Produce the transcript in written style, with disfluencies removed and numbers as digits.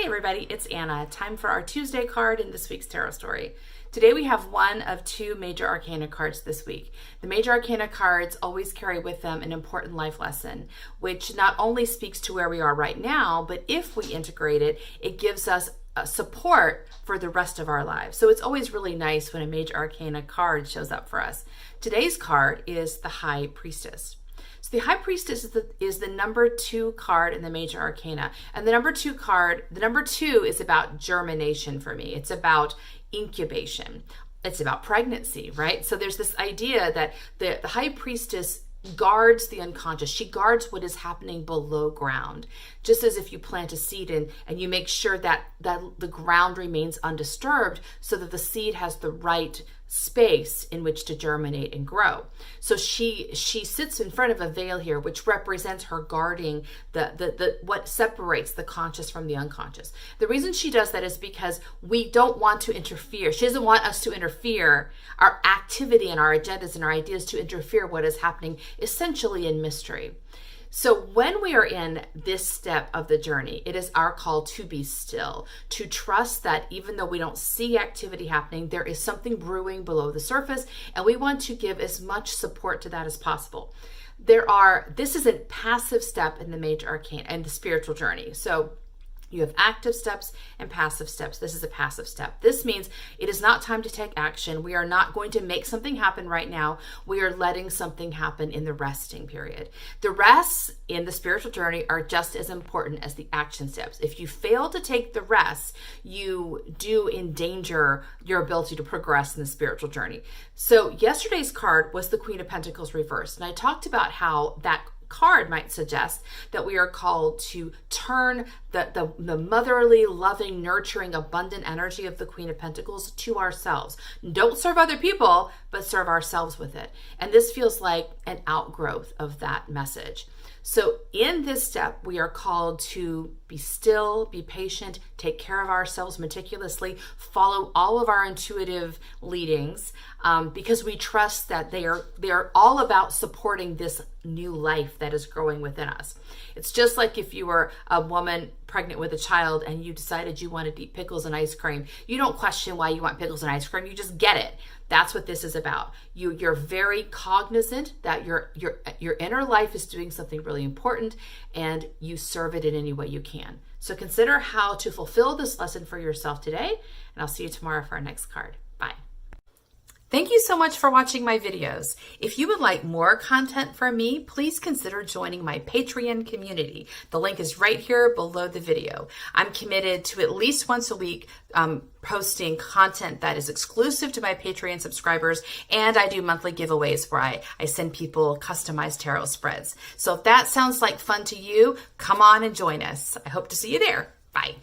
Hey everybody, it's Anna. Time for our Tuesday card in this week's tarot story. Today we have one of two major arcana cards this week. The major arcana cards always carry with them an important life lesson, which not only speaks to where we are right now, but if we integrate it, it gives us support for the rest of our lives. So it's always really nice when a major arcana card shows up for us. Today's card is the High Priestess. So the High Priestess is the number 2 card in the major arcana. And the number 2 card, the number 2 is about germination for me. It's about incubation. It's about pregnancy, right? So there's this idea that the High Priestess guards the unconscious. She guards what is happening below ground. Just as if you plant a seed and you make sure that the ground remains undisturbed so that the seed has the right space in which to germinate and grow. So she sits in front of a veil here, which represents her guarding the what separates the conscious from the unconscious. The reason she does that is because we don't want to interfere. She doesn't want us to interfere, our activity and our agendas and our ideas to interfere what is happening essentially in mystery. So when we are in this step of the journey, it is our call to be still, to trust that even though we don't see activity happening, there is something brewing below the surface, and we want to give as much support to that as possible. This is a passive step in the major arcana and the spiritual journey. So you have active steps and passive steps. This is a passive step. This means it is not time to take action. We are not going to make something happen right now. We are letting something happen in the resting period. The rests in the spiritual journey are just as important as the action steps. If you fail to take the rest, you do endanger your ability to progress in the spiritual journey. So yesterday's card was the Queen of Pentacles reversed. And I talked about how that card might suggest that we are called to turn the motherly, loving, nurturing, abundant energy of the Queen of Pentacles to ourselves. Don't serve other people, but serve ourselves with it. And this feels like an outgrowth of that message. So in this step, we are called to be still, be patient, take care of ourselves meticulously, follow all of our intuitive leadings, because we trust that they are all about supporting this new life that is growing within us. It's just like if you were a woman pregnant with a child and you decided you wanted to eat pickles and ice cream. You don't question why you want pickles and ice cream. You just get it. That's what this is about. You're very cognizant that your inner life is doing something really important, and you serve it in any way you can. So consider how to fulfill this lesson for yourself today, and I'll see you tomorrow for our next card. Bye. Thank you so much for watching my videos. If you would like more content from me, please consider joining my Patreon community. The link is right here below the video. I'm committed to at least once a week posting content that is exclusive to my Patreon subscribers, and I do monthly giveaways where I send people customized tarot spreads. So if that sounds like fun to you, come on and join us. I hope to see you there. Bye.